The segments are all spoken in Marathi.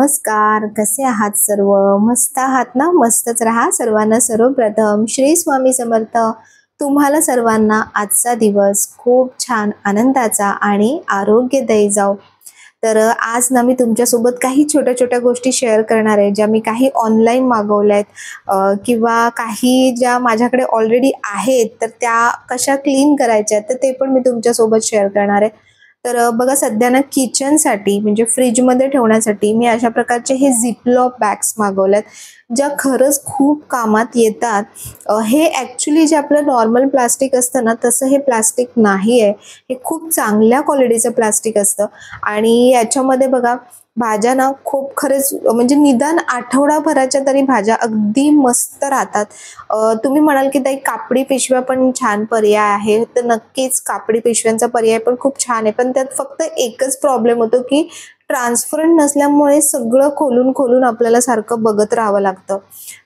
नमस्कार, कसे आहात सर्व? मस्त आहात ना? मस्तच राहा. सर्वांना सर्वप्रथम श्री स्वामी समर्थ. तुम्हाला सर्वांना आजचा दिवस खूप छान आनंदाचा आणि आरोग्यदायी जाओ. तर आज ना मी तुमच्यासोबत काही छोट्या-छोट्या गोष्टी शेअर करणार आहे, ज्या मी काही ऑनलाईन मागवल्यात किंवा काही ज्या माझ्याकडे ऑलरेडी आहेत, तर त्या कशा क्लीन करायच्या तर ते पण मी तुमच्यासोबत शेअर करणार आहे. तर बघा सध्या ना किचनसाठी म्हणजे फ्रिजमध्ये ठेवण्यासाठी मी अशा प्रकारचे हे झिपलॉक बॅग्स मागवल्यात, ज्या खरंच खूप कामात येतात. हे ॲक्च्युली जे आपलं नॉर्मल प्लास्टिक असतं ना, तसं हे प्लास्टिक नाही आहे. हे खूप चांगल्या क्वालिटीचं प्लास्टिक असतं आणि याच्यामध्ये बघा भाज्या ना खूप खरेच म्हणजे निदान आठवडाभराच्या तरी भाज्या अगदी मस्त राहतात. तुम्ही म्हणाल की ताई कापडी पिशव्या पण छान पर्याय आहे, तर नक्कीच कापडी पिशव्यांचा पर्याय पण खूप छान आहे. पण त्यात फक्त एकच प्रॉब्लेम होतो की ट्रान्सपरंट नसल्यामुळे सगळं खोलून आपल्याला सारखं बघत राहावं लागतं.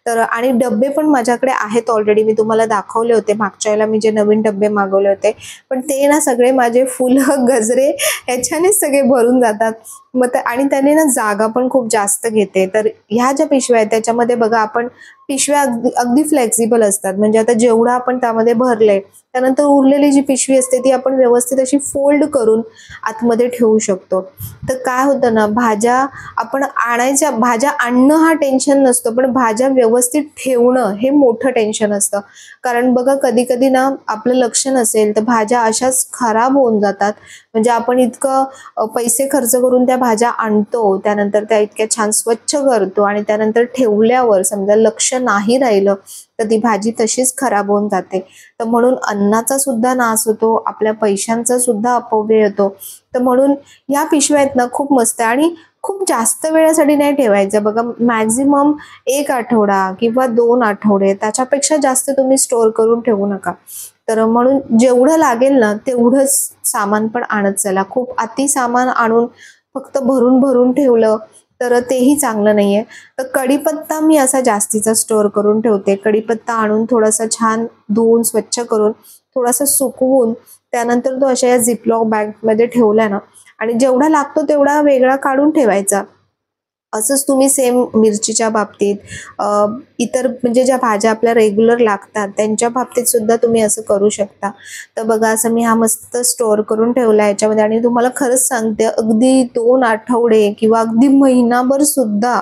तर आणि डब्बे पण माझ्याकडे आहेत ऑलरेडी. मी तुम्हाला दाखवले होते मागच्या वेळेला मी जे नवीन डब्बे मागवले होते. पण ते ना सगळे माझे फुलं, गजरे ह्याच्यानेच सगळे भरून जातात. मग आणि त्याने ना जागा पण खूप जास्त घेते. तर ह्या ज्या पिशव्या आहेत त्याच्यामध्ये बघा आपण पिशव्या अगदी अगदी फ्लेक्सिबल असतात. म्हणजे आता जेवढं आपण त्यामध्ये भरलंय, त्यानंतर उरलेली जी पिशवी असते ती आपण व्यवस्थित अशी फोल्ड करून आतमध्ये ठेवू शकतो. तर काय होतं ना, भाज्या आपण आणायच्या, भाज्या आणणं हा टेन्शन नसतो, पण भाज्या व्यवस्थित ठेवणं हे मोठं टेन्शन असतं. कारण बघा कधी-कधी ना आपलं लक्ष नसेल तर भाज्या अशाच खराब होऊन जातात. म्हणजे आपण इतकं पैसे खर्च करून त्या भाज्या आणतो, त्यानंतर त्या इतक्या छान स्वच्छ करतो आणि त्यानंतर ठेवल्यावर समजा लक्ष नाही राहिलं, तर ती भाजी तशीच खराब होऊन जाते. तर म्हणून अन्नाचा सुद्धा नाश होतो, आपल्या पैशांचा सुद्धा अपव्यय होतो. तर म्हणून या पिशव्या आहेत ना खूप मस्त आहे आणि खूप जास्त वेळासाठी नाही ठेवायचं. बघा मॅक्झिमम 1 आठवडा किंवा 2 आठवडे, त्याच्यापेक्षा जास्त तुम्ही स्टोअर करून ठेवू नका. तर म्हणून जेवढं लागेल ना तेवढंच सामान पण आणत चला. खूप अति सामान आणून फक्त भरून ठेवलं तर तेही चांगलं नाहीये. तर कढीपत्ता मी असा जास्तीचा स्टोअर करून ठेवते. कढीपत्ता आणून थोडासा छान धुवून स्वच्छ करून थोडासा सुकवून त्यानंतर तो अशा या झिपलॉक बॅगमध्ये ठेवला ना आणि जेवढा लागतो तेवढा वेगळा काढून ठेवायचा. असंच तुम्ही सेम मिरचीच्या बाबतीत इतर म्हणजे ज्या भाज्या आपल्या रेग्युलर लागतात त्यांच्या बाबतीत सुद्धा तुम्ही असं करू शकता. तर बघा असं मी हा मस्त स्टोअर करून ठेवला याच्यामध्ये आणि तुम्हाला खरंच सांगते अगदी 2 आठवडे किंवा अगदी महिनाभर सुद्धा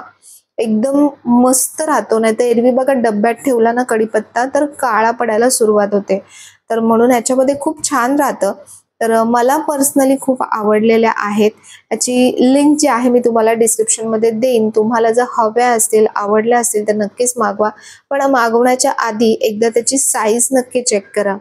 एकदम मस्त राहतो. नाहीतर एरवी बघा डब्यात ठेवला ना कढीपत्ता तर काळा पडायला सुरुवात होते. तर म्हणून याच्यामध्ये खूप छान राहतं. तर मला पर्सनली खूप आवडलेल्या आहेत. याची लिंक जी आहे मी तुम्हाला डिस्क्रिप्शनमध्ये देईन. तुम्हाला जर हव्या असतील, आवडल्या असतील तर नक्कीच मागवा. पण मागवण्याच्या आधी एकदा त्याची साईज नक्की चेक करा.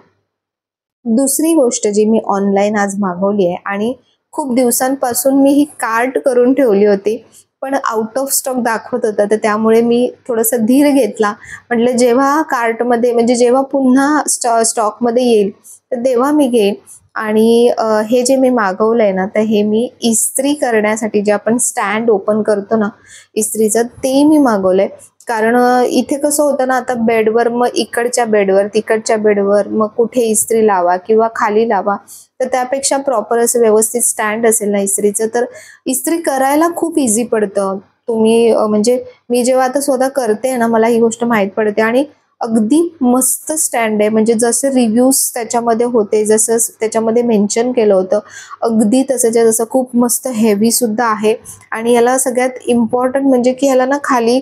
दुसरी गोष्ट जी मी ऑनलाईन आज मागवली आहे आणि खूप दिवसांपासून मी ही कार्ट करून ठेवली होती, पण आउट ऑफ स्टॉक दाखवत होता, तर त्यामुळे मी थोडासा धीर घेतला. म्हटलं जेव्हा कार्टमध्ये म्हणजे जेव्हा पुन्हा स्टॉकमध्ये येईल तर तेव्हा मी घेईन. आणि हे जे मी मागवलंय ना, तर हे मी इस्त्री करण्यासाठी जे आपण स्टँड ओपन करतो ना इस्त्रीचं, ते मी मागवलंय. कारण इथे कसं होतं ना, आता बेडवर मग इकडच्या बेडवर, तिकडच्या बेडवर मग कुठे इस्त्री लावा किंवा खाली लावा. तर त्यापेक्षा प्रॉपर असं व्यवस्थित स्टँड असेल ना इस्त्रीचं, तर इस्त्री करायला खूप इझी पडतं. तुम्ही म्हणजे मी जेव्हा आता स्वतः करते ना, मला ही गोष्ट माहीत पडते आणि अगदी मस्त स्टँड आहे. म्हणजे जसे रिव्ह्यूज त्याच्यामध्ये होते, जसं त्याच्यामध्ये मेन्शन केलं होतं, अगदी तसंच्या तसं खूप मस्त हेवी सुद्धा आहे. आणि याला सगळ्यात इम्पॉर्टंट म्हणजे की ह्याला ना खाली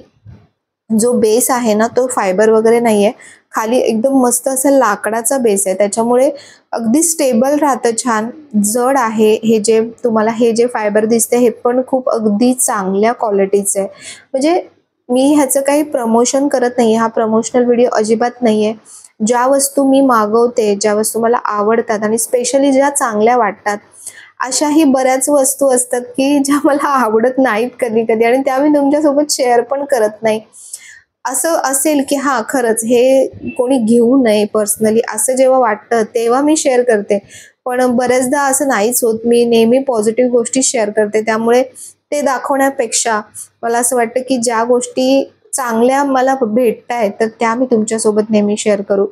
जो बेस आहे ना तो फायबर वगैरे नाहीये. खाली एकदम मस्त असा लाकडाचा बेस आहे. त्याच्यामुळे अगदी स्टेबल राहतं छान. जड आहे. हे जे फायबर दिसते हे पण खूप अगदी चांगल्या क्वालिटीचं आहे. म्हणजे मी ह्याचं काही प्रमोशन करत नाहीये. हा प्रमोशनल व्हिडिओ अजिबात नाहीये. ज्या वस्तू मी मागवते, ज्या वस्तू मला आवडतात आणि स्पेशली ज्या चांगल्या वाटतात, अशाही बऱ्याच वस्तू असतात की ज्या मला आवडत नाहीत कधी-कधी आणि त्या मी तुमच्यासोबत शेअर पण करत नाही. असं असेल की हां, खरंच हे कोणी घेऊ नये पर्सनली असं जेव्हा वाटतं तेव्हा मी शेअर करते. पण बऱ्याचदा असं नाहीच होत. मी नेहमी पॉझिटिव्ह गोष्टी शेअर करते. त्यामुळे ते दाखवण्यापेक्षा मला असं वाटतं की ज्या गोष्टी चांगल्या मला भेटतायत तर त्या मी तुमच्यासोबत नेहमी शेअर करू.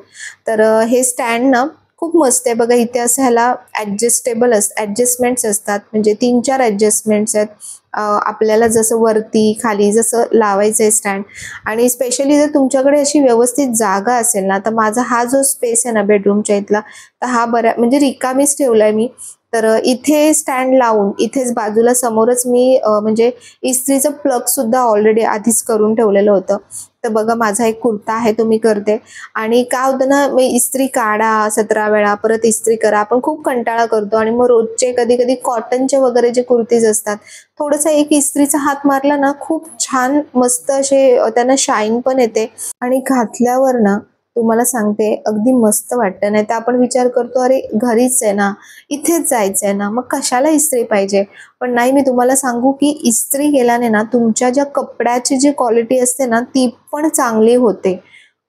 तर हे स्टँड ना खूप मस्त आहे. बघा इथे असं ह्याला ॲडजस्टमेंट्स असतात. म्हणजे 3-4 ॲडजस्टमेंट्स आहेत. आपल्याला जसं वरती खाली जसं लावायचं आहे स्टँड, आणि स्पेशली जर तुमच्याकडे अशी व्यवस्थित जागा असेल ना, तर माझा हा जो स्पेस आहे ना बेडरूमच्या इथला, तर हा म्हणजे रिकामीच ठेवलाय मी. तर इथे स्टँड लावून इथेच बाजूला समोरच मी म्हणजे इस्त्रीचं प्लग सुद्धा ऑलरेडी आधीच करून ठेवलेलं होतं. तर बघा माझा एक कुर्ता आहे तो मी करते. आणि काय होतं ना, मी इस्त्री काढा 17 वेळा, परत इस्त्री करा, आपण खूप कंटाळा करतो. आणि मग रोजचे कधी कधी कॉटनचे वगैरे जे कुर्तीज असतात, थोडंसं एक इस्त्रीचा हात मारला ना, खूप छान मस्त असे त्यांना शाईन पण येते. आणि घातल्यावर ना तुम्हाला सांगते अगदी मस्त वाटतं. नाही तर आपण विचार करतो अरे घरीच आहे ना, इथेच जायचं आहे ना, मग कशाला इस्त्री पाहिजे. पण नाही, मी तुम्हाला सांगू की इस्त्री केल्याने ना तुमच्या ज्या कपड्याची जी क्वालिटी असते ना ती पण चांगली होते.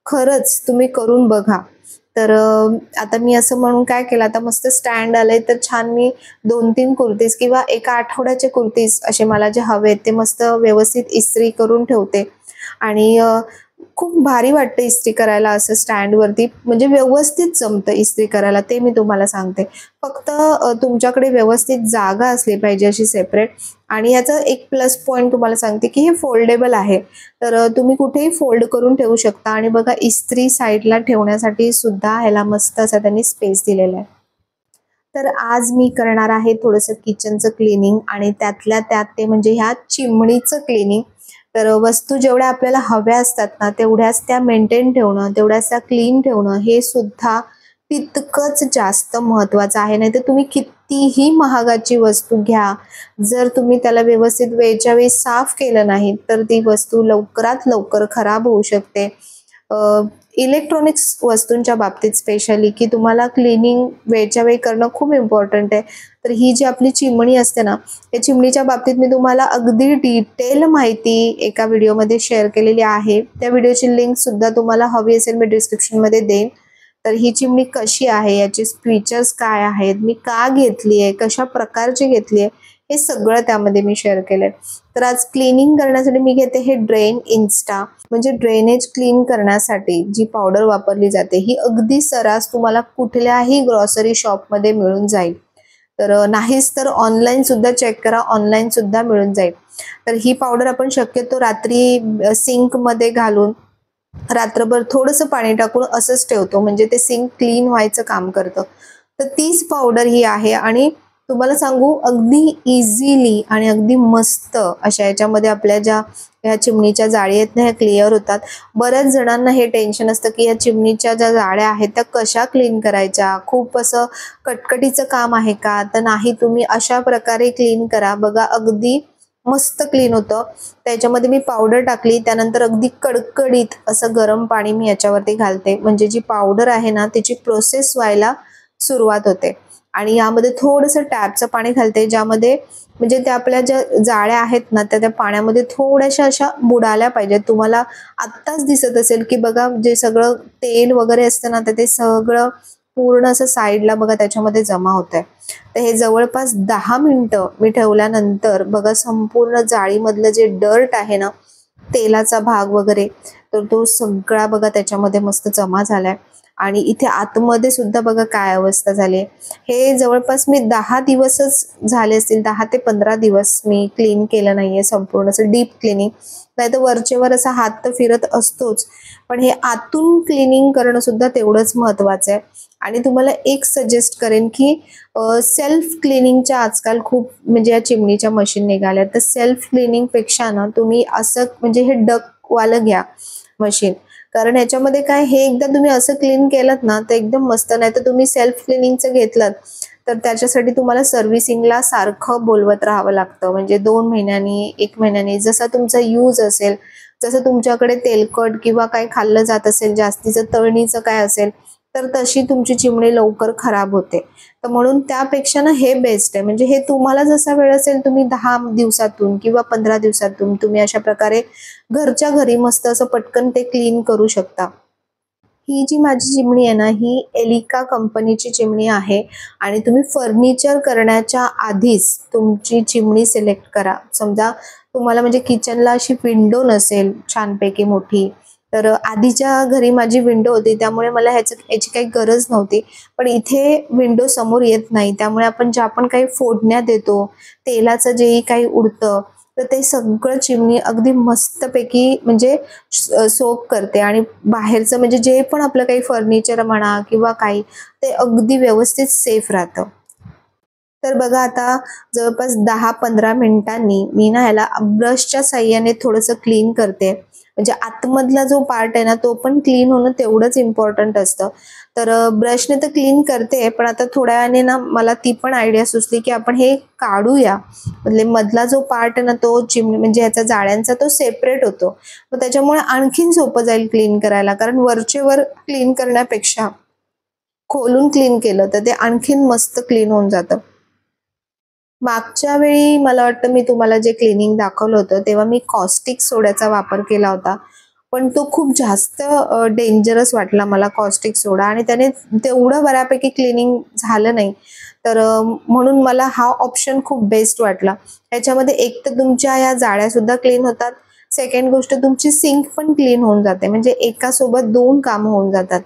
खरंच तुम्ही करून बघा. तर आता मी असं म्हणून काय केलं, आता मस्त स्टँड आलंय तर छान मी 2-3 कुर्तीज किंवा एका आठवड्याचे कुर्तीज असे मला जे हवेत ते मस्त व्यवस्थित इस्त्री करून ठेवते. आणि खूप भारी वाटतं इस्त्री करायला असं स्टँडवरती, म्हणजे व्यवस्थित जमतं इस्त्री करायला, ते मी तुम्हाला सांगते. फक्त तुमच्याकडे व्यवस्थित जागा असली पाहिजे अशी सेपरेट. आणि याचा एक प्लस पॉईंट तुम्हाला सांगते की हे फोल्डेबल आहे. तर तुम्ही कुठेही फोल्ड करून ठेवू शकता. आणि बघा इस्त्री साईडला ठेवण्यासाठी सुद्धा ह्याला मस्त असा त्यांनी स्पेस दिलेला आहे. तर आज मी करणार आहे थोडंसं किचनचं क्लिनिंग, आणि त्यातल्या त्यात ते म्हणजे ह्या चिमणीचं क्लिनिंग. तर वस्तू जेवढ्या आपल्याला हव्या असतात ना तेवढ्याच त्या मेंटेन ठेवणं, तेवढ्याच त्या क्लीन ठेवणं हे सुद्धा तितकंच जास्त महत्त्वाचं आहे. नाही तर तुम्ही कितीही महागाची वस्तू घ्या, जर तुम्ही त्याला व्यवस्थित वेळच्या वेळी साफ केलं नाही तर ती वस्तू लवकरात लवकर खराब होऊ शकते. इलेक्ट्रॉनिक्स वस्तूंच्या बाबतीत स्पेशली की तुम्हाला क्लिनिंग वेळच्या वेळी करणं खूप इम्पॉर्टंट आहे. तर ही जी आपली चिमणी असते ना, या चिमणीच्या बाबतीत मी तुम्हाला अगदी डिटेल माहिती एका व्हिडिओमध्ये शेअर केलेली आहे. त्या व्हिडिओची लिंक सुद्धा तुम्हाला हवी असेल मी डिस्क्रिप्शनमध्ये देईन. तर ही चिमणी कशी आहे, याचे फीचर्स काय आहेत, मी का घेतली आहे, कशा प्रकारची घेतली आहे, हे सगळं त्यामध्ये मी शेअर केलंय. तर आज क्लिनिंग करण्यासाठी मी घेते हे ड्रेन इन्स्टा, म्हणजे ड्रेनेज क्लीन करण्यासाठी जी पावडर वापरली जाते ही अगदी सरास तुम्हाला कुठल्याही ग्रॉसरी शॉपमध्ये मिळून जाईल. तर नाहीच तर ऑनलाईन सुद्धा चेक करा, ऑनलाईन सुद्धा मिळून जाईल. तर ही पावडर आपण शक्यतो रात्री सिंकमध्ये घालून रात्रभर थोडंसं पाणी टाकून असंच ठेवतो, म्हणजे ते सिंक क्लीन व्हायचं काम करतं. तर तीच पावडर ही आहे. आणि तुम्हाला सांगू अगदी इझिली आणि अगदी मस्त अशा याच्यामध्ये आपल्या ज्या ह्या चिमणीच्या जाळी आहेत ना ह्या क्लिअर होतात. बऱ्याच जणांना हे टेन्शन असतं की या चिमणीच्या ज्या जाळ्या आहेत त्या कशा क्लीन करायच्या, खूप असं कटकटीचं काम आहे का, तर नाही, तुम्ही अशा प्रकारे क्लीन करा. बघा अगदी मस्त क्लीन होतं. त्याच्यामध्ये मी पावडर टाकली, त्यानंतर अगदी कडकडीत असं गरम पाणी मी याच्यावरती घालते, म्हणजे जी पावडर आहे ना त्याची प्रोसेस व्हायला सुरुवात होते. आणि यामध्ये थोडंसं टॅपचं पाणी घालते, ज्यामध्ये म्हणजे त्या आपल्या ज्या जाळ्या आहेत ना त्या पाण्यामध्ये थोड्याशा अशा बुडाल्या पाहिजेत. तुम्हाला आत्ताच दिसत असेल की बघा जे सगळं तेल वगैरे असतं ना तर ते सगळं पूर्ण असं साईडला बघा त्याच्यामध्ये जमा होत आहे. तर हे जवळपास 10 मिनिटं मी ठेवल्यानंतर बघा संपूर्ण जाळीमधलं जे डर्ट आहे ना, तेलाचा भाग वगैरे, तर तो सगळा बघा त्याच्यामध्ये मस्त जमा झालाय. आणि इथे आतमध्ये सुद्धा बघा काय अवस्था झाली आहे. हे जवळपास मी 10 दिवसच झाले असतील, 10 ते 15 दिवस मी क्लीन केलं नाहीये संपूर्ण असं डीप क्लिनिंग. नाही तर वरचेवर असा हात तर फिरत असतोच, पण हे आतून क्लिनिंग करणं सुद्धा तेवढंच महत्वाचं आहे. आणि तुम्हाला एक सजेस्ट करेन की सेल्फ क्लिनिंगच्या आजकाल खूप म्हणजे या चिमणीच्या मशीन निघाल्या, तर सेल्फ क्लिनिंग पेक्षा ना तुम्ही असं म्हणजे हे डकवालं घ्या मशीन. कारण याच्यामध्ये काय, हे एकदा तुम्ही असं क्लीन केलं ना तर एकदम मस्त. नाही तर तुम्ही सेल्फ क्लिनिंगचं घेतलं तर त्याच्यासाठी तुम्हाला सर्व्हिसिंगला सारखं बोलवत राहावं लागतं, म्हणजे 2 महिन्यांनी 1 महिन्यांनी जसा तुमचा यूज असेल, जसं तुमच्याकडे तेलकट किंवा काय खाल्लं जात असेल, जास्तीचं तळणीचं काय असेल, तर तशी तुमची चिमणी लवकर खराब होते. तर म्हणून त्यापेक्षा ना हे बेस्ट आहे. म्हणजे हे तुम्हाला जसा वेळ असेल तुम्ही 10 दिवसातून किंवा 15 दिवसातून तुम्ही अशा प्रकारे घरच्या घरी मस्त असं पटकन ते क्लीन करू शकता. ही जी माझी चिमणी आहे ना ही एलिका कंपनीची चिमणी आहे. आणि तुम्ही फर्निचर करण्याच्या आधीच तुमची चिमणी सिलेक्ट करा. समजा तुम्हाला म्हणजे किचनला अशी विंडो नसेल छानपैकी मोठी, तर आधीच्या घरी माझी विंडो होती, त्यामुळे मला याची काही गरज नव्हती. पण इथे विंडो समोर येत नाही, त्यामुळे आपण ज्या पण काही फोडण्या देतो, तेलाचं जेही काही उडतं, तर ते सगळं चिमणी अगदी मस्तपैकी म्हणजे सोक करते आणि बाहेरचं म्हणजे जे पण आपलं काही फर्निचर म्हणा किंवा काही, ते अगदी व्यवस्थित सेफ राहतं. तर बघा आता जवळपास 10-15 मिनिटांनी मी ना ह्याला ब्रशच्या साहाय्याने थोडंसं क्लीन करते. म्हणजे आतमधला जो पार्ट आहे ना, तो पण क्लीन होणं तेवढंच इम्पॉर्टंट असतं. तर ब्रशने तर क्लीन करते, पण आता थोड्या वेळाने ना मला ती पण आयडिया सुचली, की आपण हे काढूया. म्हणजे मधला जो पार्ट आहे ना, तो चिमणी म्हणजे ह्याचा जाळ्यांचा तो सेपरेट होतो. मग त्याच्यामुळे आणखीन सोपं जाईल क्लीन करायला. कारण वरचेवर क्लीन करण्यापेक्षा खोलून क्लीन केलं, तर ते आणखीन मस्त क्लीन होऊन जातं. मागच्या वेळी मला वाटतं मी तुम्हाला जे क्लिनिंग दाखवलं होतं, तेव्हा मी कॉस्टिक सोड्याचा वापर केला होता. पण तो खूप जास्त डेंजरस वाटला मला कॉस्टिक सोडा आणि त्याने तेवढं बऱ्यापैकी क्लिनिंग झालं नाही. तर म्हणून मला हा ऑप्शन खूप बेस्ट वाटला. याच्यामध्ये एक तर तुमच्या या जाळ्यासुद्धा क्लीन होतात. सेकंड गोष्ट तुमची सिंक पण क्लीन होऊन जाते. म्हणजे एकासोबत 2 कामं होऊन जातात.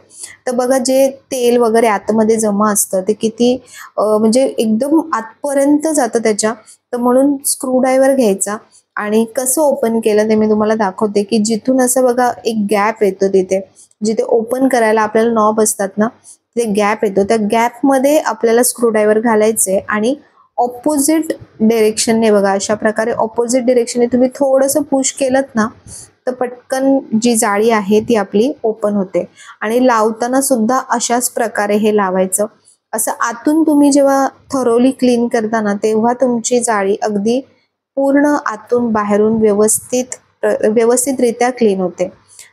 तर बघा जे तेल वगैरे आतमध्ये जमा असतं ते किती म्हणजे एकदम आतपर्यंत जातं त्याच्या. तर म्हणून स्क्रूड्रायव्हर घ्यायचा आणि कसं ओपन केलं ते मी तुम्हाला दाखवते, की जिथून असं बघा एक गॅप येतो तिथे, जिथे ओपन करायला आपल्याला नॉब असतात ना, ते गॅप येतो. त्या गॅपमध्ये आपल्याला स्क्रूड्रायव्हर घालायचे आणि ऑपोजिट डिरेक्शनने बघा अशा प्रकारे ऑपोजिट डिरेक्शनने तुम्ही थोडंसं पुश केलंत ना, तर पटकन जी जाळी आहे ती आपली ओपन होते. आणि लावताना सुद्धा अशाच प्रकारे हे लावायचं. असं आतून तुम्ही जेव्हा थरोली क्लीन करता ना, तेव्हा तुमची जाळी अगदी पूर्ण आतून बाहेरून व्यवस्थितरित्या क्लीन होते.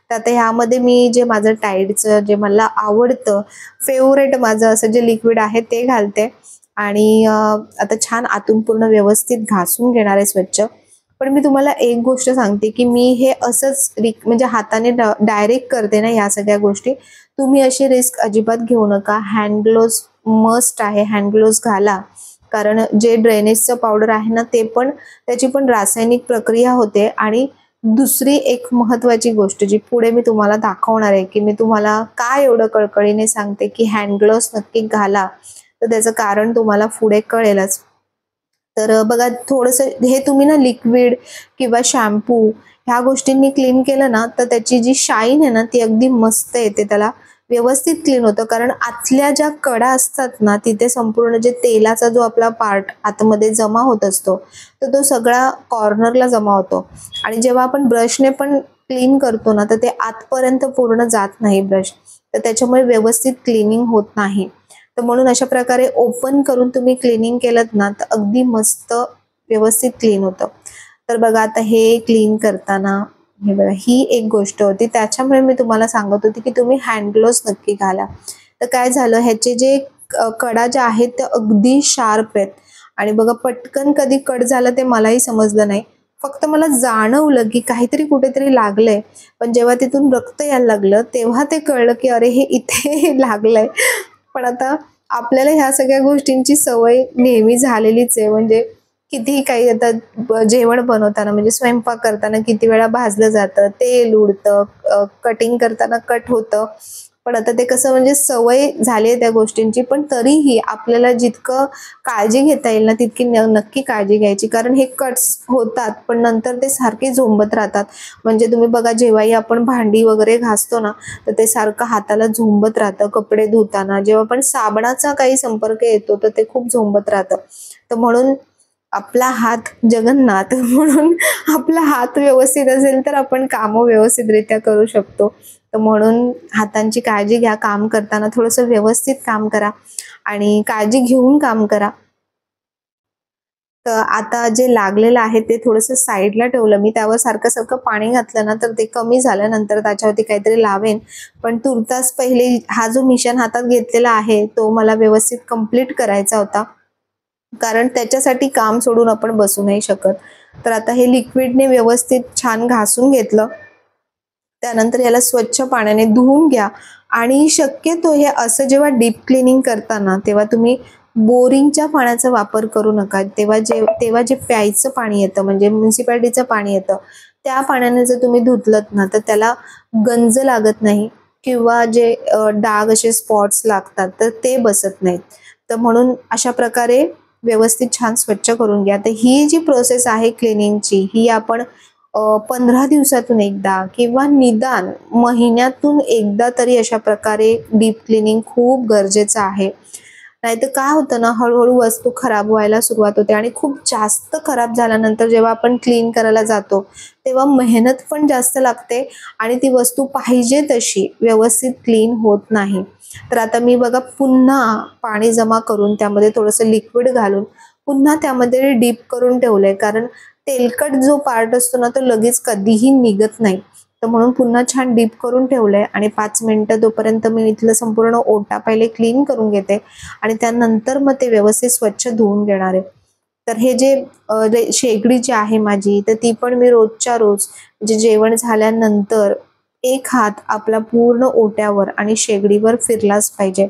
तर आता ह्यामध्ये मी जे माझं टाईडचं जे मला आवडतं, फेवरेट माझं असं जे लिक्विड आहे ते घालते आणि आता छान आतून पूर्ण व्यवस्थित घासून घेणार आहे स्वच्छ. पण मी तुम्हाला एक गोष्ट सांगते, की मी हे असंच म्हणजे हाताने डायरेक्ट करते ना ह्या सगळ्या गोष्टी. तुम्ही अशी रिस्क अजिबात घेऊ नका. हँड ग्लोव्ज मस्ट आहे, हँड ग्लोव्ज घाला. कारण जे ड्रेनेजचं पावडर आहे ना, ते पण त्याची पण रासायनिक प्रक्रिया होते. आणि दुसरी एक महत्त्वाची गोष्ट जी पुढे मी तुम्हाला दाखवणार आहे, की मी तुम्हाला का एवढं कळकळीने सांगते, की हँड ग्लोव्ज नक्की घाला. तर त्याचं कारण तुम्हाला पुढे कळेलच. तर बघा थोडंसं हे तुम्ही ना लिक्विड किंवा शॅम्पू ह्या गोष्टींनी क्लीन केलं ना, तर त्याची जी शाईन आहे ना, ती अगदी मस्त येते. त्याला व्यवस्थित क्लीन होतं. कारण आतल्या ज्या कडा असतात ना, तिथे संपूर्ण जे तेलाचा जो आपला पार्ट आतमध्ये जमा होत असतो, तर तो सगळा कॉर्नरला जमा होतो. आणि जेव्हा आपण ब्रशने पण क्लीन करतो ना, तर ते आतपर्यंत पूर्ण जात नाही ब्रश. तर त्याच्यामुळे व्यवस्थित क्लिनिंग होत नाही. तर म्हणून अशा प्रकारे ओपन करून तुम्ही क्लिनिंग केलत ना, तर अगदी मस्त व्यवस्थित क्लीन होतं. तर बघा आता हे क्लीन करताना हे बघा ही एक गोष्ट होती. त्याच्यामुळे मी तुम्हाला सांगत होते, की तुम्ही हँड ग्लोव्ज नक्की घाला. तर काय झालं ह्याचे जे कडा ज्या आहेत त्या अगदी शार्प आहेत आणि बघा पटकन कधी कट झालं ते मलाही समजलं नाही. फक्त मला जाणवलं, की काहीतरी कुठेतरी लागलंय. पण जेव्हा तिथून रक्त यायला लागलं, तेव्हा ते कळलं, की अरे हे इथे लागलंय. पण आता आपल्याला ह्या सगळ्या गोष्टींची सवय नेहमी झालेलीच आहे. म्हणजे कितीही काही आता जेवण बनवताना म्हणजे स्वयंपाक करताना किती वेळा भाजलं जातं, तेल उडतं, कटिंग करताना कट होतं. पण आता ते कसं म्हणजे सवय झाली आहे त्या गोष्टींची. पण तरीही आपल्याला जितकं काळजी घेता येईल ना, तितकी नक्की काळजी घ्यायची. कारण हे कट्स होतात, पण नंतर ते सारखे झोंबत राहतात. म्हणजे तुम्ही बघा जेव्हाही आपण भांडी वगैरे घासतो ना, तर ते सारखं हाताला झोंबत राहतं. कपडे धुताना जेव्हा पण साबणाचा काही संपर्क येतो, तर ते खूप झोंबत राहतं. तर म्हणून आपला हात जगन्नाथ म्हणून आपला हात व्यवस्थित असेल तर आपण कामं व्यवस्थितरित्या करू शकतो. तर म्हणून हातांची काळजी घ्या. काम करताना थोडंसं व्यवस्थित काम करा आणि काळजी घेऊन काम करा. तर आता जे लागलेलं आहे ते थोडंसं साईडला ठेवलं मी. त्यावर सारखं-सारखं पाणी घातलं ना, तर ते कमी झालं. नंतर त्याच्यावरती काहीतरी लावेन. पण तुर्तास पहिले हा जो मिशन हातात घेतलेला आहे, तो मला व्यवस्थित कंप्लीट करायचा होता. कारण त्याच्यासाठी काम सोडून आपण बसू नाही शकत. तर आता हे लिक्विडने व्यवस्थित छान घासून घेतलं. त्यानंतर याला स्वच्छ पाण्याने धुवून घ्या आणि शक्यतो हे असं जेव्हा डीप क्लिनिंग करता ना, तेव्हा तुम्ही बोरिंगच्या पाण्याचा वापर करू नका. तेव्हा जे प्यायचं पाणी येतं म्हणजे म्युनिसिपालिटीचं पाणी येतं, त्या पाण्याने जर तुम्ही धुतलत ना तर त्याला गंज लागत नाही किंवा जे डाग असे स्पॉट्स लागतात तर ते बसत नाहीत. तर म्हणून अशा प्रकारे व्यवस्थित छान स्वच्छ करून घ्या. तर ही जी प्रोसेस आहे क्लिनिंगची ही आपण 15 दिवसातून एकदा किंवा निदान महिन्यातून एकदा तरी अशा प्रकारे डीप क्लिनिंग खूप गरजेचं आहे. नाहीतर काय होतं ना, हळूहळू वस्तू खराब व्हायला सुरुवात होते आणि खूप जास्त खराब झाल्यानंतर जेव्हा आपण क्लीन करायला जातो तेव्हा मेहनत पण जास्त लागते आणि ती वस्तू पाहिजे तशी व्यवस्थित क्लीन होत नाही. तर आता मी बघा पुन्हा पाणी जमा करून त्यामध्ये थोडंसं लिक्विड घालून पुन्हा त्यामध्ये डीप करून ठेवलंय, कारण तेलकट जो पार्ट असतो ना तो लगेच कधीही निघत नाही. तर म्हणून पुन्हा छान डीप करून ठेवलंय आणि 5 मिनिटं तोपर्यंत मी इथलं संपूर्ण ओटा पहिले क्लीन करून घेते आणि त्यानंतर मग ते व्यवस्थित स्वच्छ धुवून घेणार आहे. तर हे जे शेगडी जी आहे माझी तर ती पण मी रोजच्या रोज म्हणजे जेवण झाल्यानंतर एक हात आपला पूर्ण ओट्यावर आणि शेगडीवर फिरलाच पाहिजे.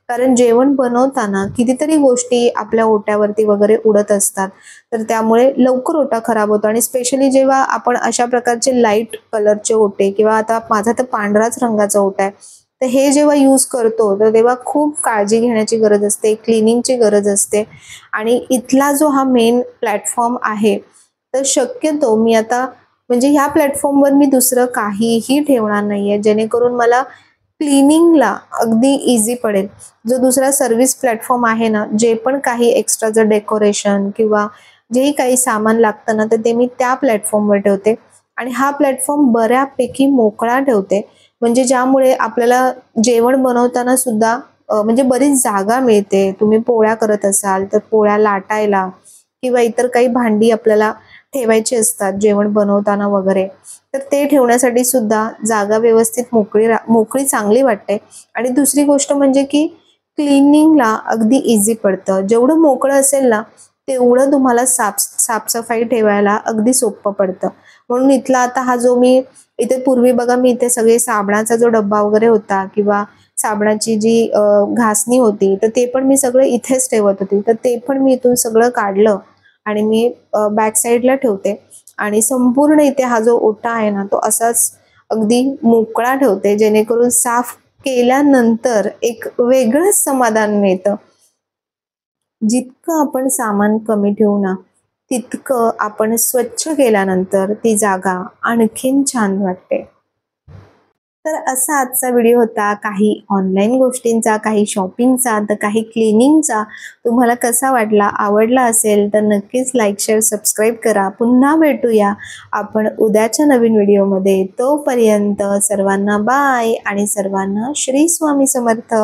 कारण जेवण बनवताना कितीतरी गोष्टी आपल्या ओट्यावरती वगैरे उडत असतात. तर त्यामुळे लवकर ओटा खराब होतो आणि स्पेशली जेव्हा आपण अशा प्रकारचे लाईट कलरचे ओटे किंवा आता माझा तर पांढराच रंगाचा ओटा आहे. तर हे जेव्हा यूज करतो तर तेव्हा खूप काळजी घेण्याची गरज असते, क्लिनिंगची गरज असते आणि इथला जो हा मेन प्लॅटफॉर्म आहे तर शक्यतो मी आता म्हणजे ह्या प्लॅटफॉर्मवर मी दुसरं काहीही ठेवणार नाहीये जेणेकरून मला क्लिनिंगला अगदी इझी पडेल. जो दुसरा सर्व्हिस प्लॅटफॉर्म आहे ना, जे पण काही एक्स्ट्राचं डेकोरेशन किंवा जेही काही सामान लागतं ना, तर ते मी त्या प्लॅटफॉर्मवर ठेवते आणि हा प्लॅटफॉर्म बऱ्यापैकी मोकळा ठेवते. म्हणजे ज्यामुळे आपल्याला जेवण बनवताना सुद्धा म्हणजे बरीच जागा मिळते. तुम्ही पोळ्या करत असाल, तर पोळ्या लाटायला किंवा इतर काही भांडी आपल्याला ठेवायची असतात जेवण बनवताना वगैरे, तर ते ठेवण्यासाठी सुद्धा जागा व्यवस्थित मोकळी चांगली वाटते. आणि दुसरी गोष्ट म्हणजे की क्लिनिंगला अगदी इझी पडतं. जेवढं मोकळं असेल ना, तेवढं तुम्हाला साफसफाई ठेवायला अगदी सोपं पडतं. म्हणून इथला आता हा जो मी इथे पूर्वी बघा मी इथे सगळे साबणाचा जो डब्बा वगैरे होता किंवा साबणाची जी घासणी होती, तर ते पण मी सगळं इथेच ठेवत होती. तर ते पण मी इथून सगळं काढलं आणि मी बॅक साईडला ठेवते आणि संपूर्ण इथे हा जो ओटा आहे ना, तो असाच अगदी मोकळा ठेवते जेणेकरून साफ केल्यानंतर एक वेगळंच समाधान मिळतं. जितकं आपण सामान कमी ठेवू ना, तितकं आपण स्वच्छ केल्यानंतर ती जागा आणखीन छान वाटते. तर असा आजचा व्हिडिओ होता. काही ऑनलाईन गोष्टींचा, काही शॉपिंगचा, तर काही क्लिनिंगचा. तुम्हाला कसा वाटला? आवडला असेल तर नक्कीच लाईक, शेअर, सबस्क्राईब करा. पुन्हा भेटूया आपण उद्याच्या नवीन व्हिडिओमध्ये. तोपर्यंत सर्वांना बाय आणि सर्वांना श्री स्वामी समर्थ.